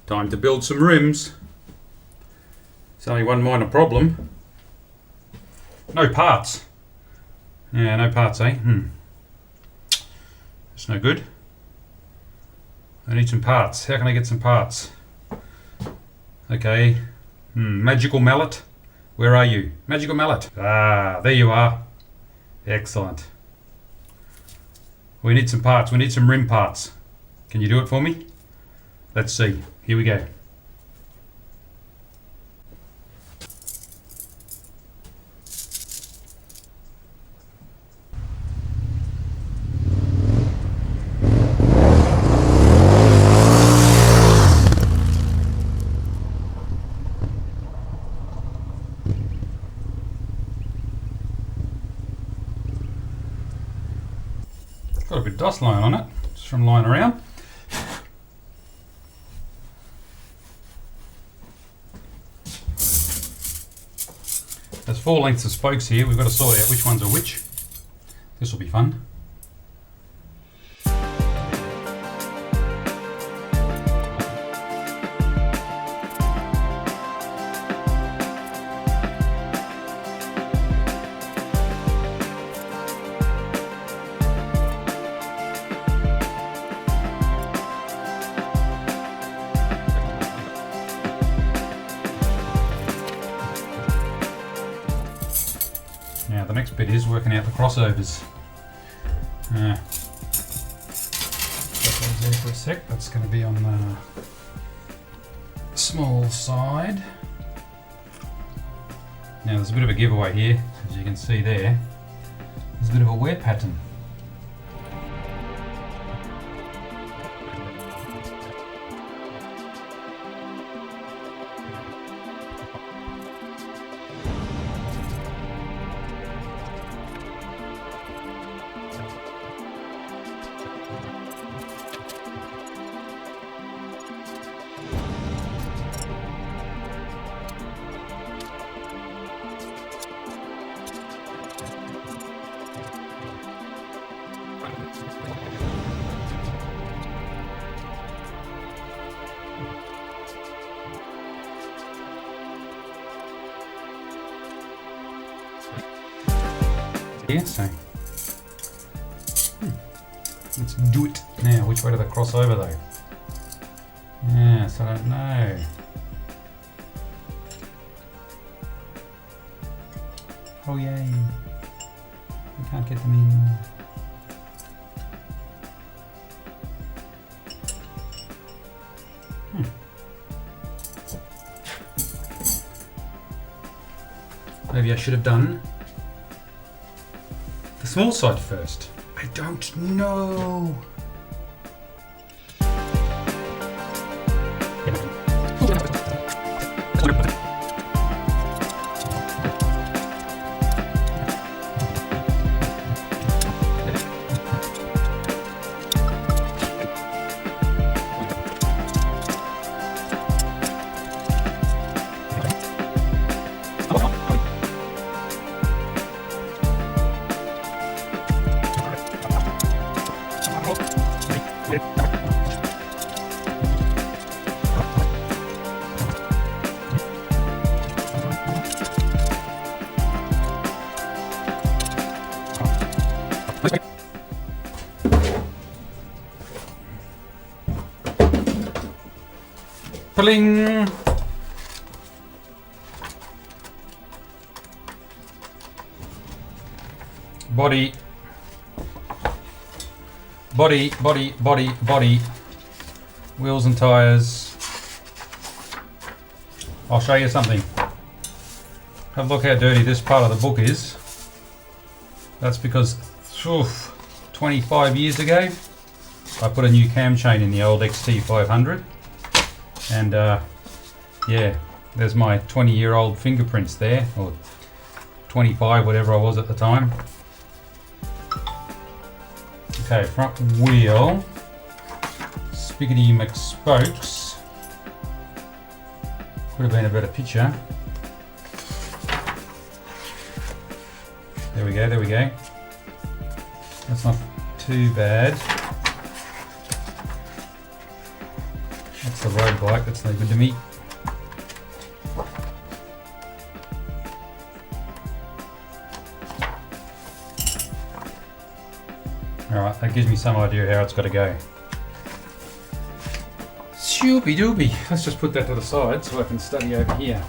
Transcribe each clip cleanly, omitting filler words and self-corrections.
Time to build some rims. It's only one minor problem. No parts. Yeah, no parts, eh? That's no good. I need some parts. How can I get some parts? Okay. Magical mallet. Where are you? Magical mallet. Ah, there you are. Excellent. We need some parts. We need some rim parts. Can you do it for me? Let's see. Here we go. Got a bit of dust lying on it, just from lying around. There's 4 lengths of spokes here. We've got to sort out which ones are which. This will be fun. Now the next bit is working out the crossovers. Put those there for a sec. That's going to be on the small side. Now there's a bit of a giveaway here, as you can see there. There's a bit of a wear pattern. Here, so let's do it now. Which way do they cross over though? Yes, I don't know. Oh yay! We can't get them in. Maybe I should have done the small side first. I don't know. Pling. Body. Body, body, body, body. Wheels and tires. I'll show you something. Have a look how dirty this part of the book is. That's because 25 years ago I put a new cam chain in the old XT 500. And yeah, there's my 20-year-old fingerprints there, or 25, whatever I was at the time. Okay, front wheel, spiggity McSpokes. Could have been a better picture. There we go, there we go. That's not too bad. That's the road bike, that's no good to me. Alright, that gives me some idea how it's got to go. Shoopy doopy. Let's just put that to the side so I can study over here.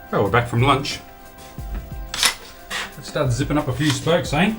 Well, we're back from lunch. Let's start zipping up a few spokes, eh?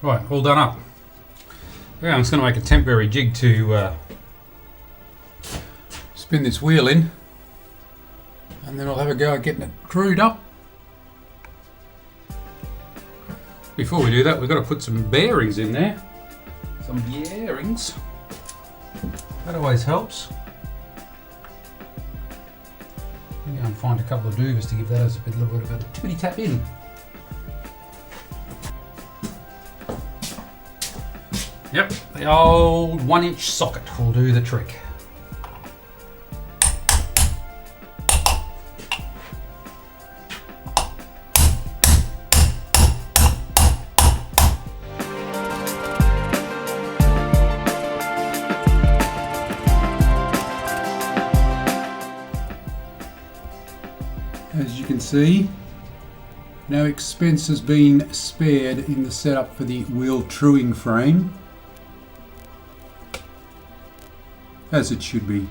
Right, all done up. Yeah, I'm just going to make a temporary jig to spin this wheel in, and then I'll have a go at getting it screwed up. Before we do that, we've got to put some bearings in there. Some bearings. That always helps. Go and find a couple of doovers to give that as a little bit of a tippity tap in. Yep, the old 1-inch socket will do the trick. As you can see, no expense has been spared in the setup for the wheel truing frame, as it should be.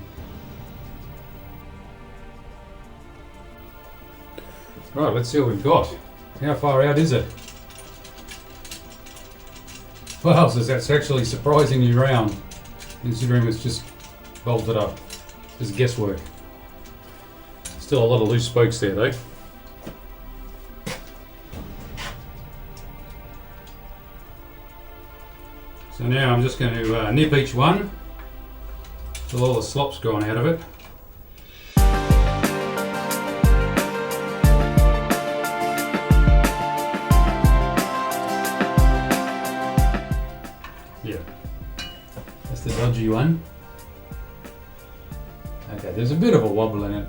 Right, let's see what we've got. How far out is it? Well, that's actually surprisingly round, considering it's just bolted up. Just guesswork. Still a lot of loose spokes there though. So now I'm just going to nip each one till all the slop's gone out of it. Yeah, that's the dodgy one. Okay, there's a bit of a wobble in it.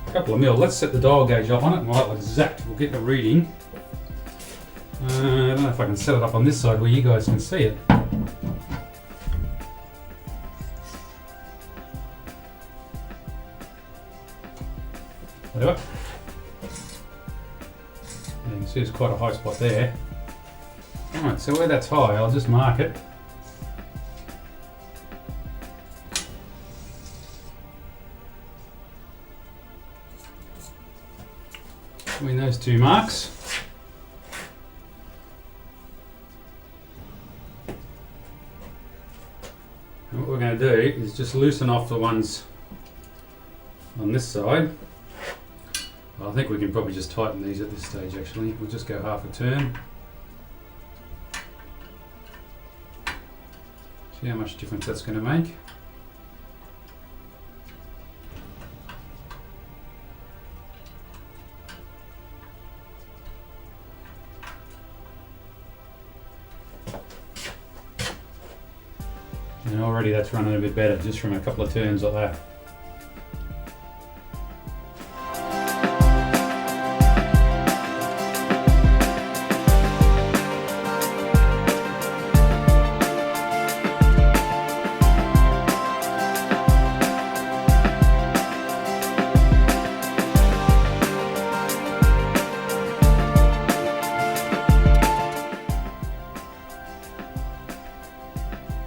A couple of mil. Let's set the dial gauge up on it and we'll have it exact. We'll get the reading. I don't know if I can set it up on this side where you guys can see it. Whatever. You can see there's quite a high spot there. Alright, so where that's high, I'll just mark it. Between those two marks. And what we're going to do is just loosen off the ones on this side. I think we can probably just tighten these at this stage actually. We'll just go half a turn. See how much difference that's going to make. And already that's running a bit better just from a couple of turns like that.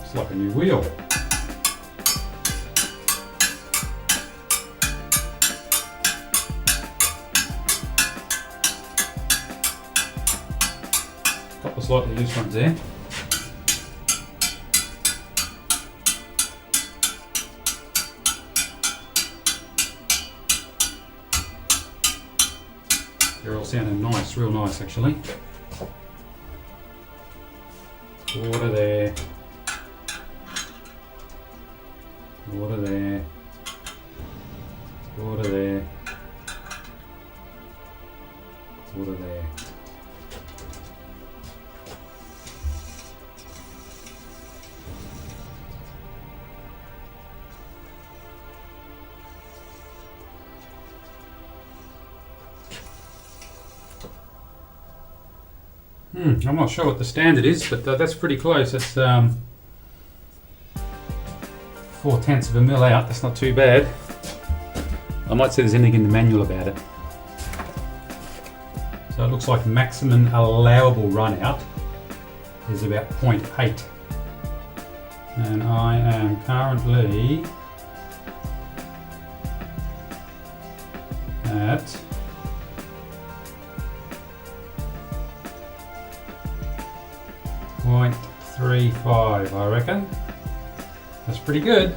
It's like a new wheel. Couple of slightly loose ones there. They're all sounding nice, real nice actually. Water there. Water there. Water there. Water there. I'm not sure what the standard is, but that's pretty close. It's 4/10 of a mil out. That's not too bad. I might see there's anything in the manual about it. So it looks like maximum allowable run out is about 0.8, and I am currently at 0.35, I reckon. That's pretty good.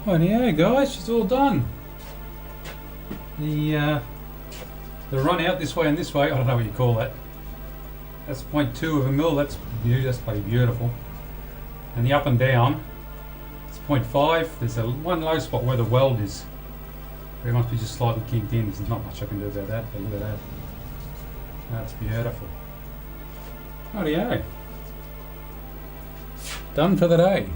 Oh yeah, guys, it's all done. The run out this way and this way, I don't know what you call that. That's 0.2 of a mil. That's pretty beautiful. And the up and down, it's 0.5. There's one low spot where the weld is. It must be just slightly kinked in. There's not much I can do about that, but look at that. That's beautiful. Rightio. Done for the day.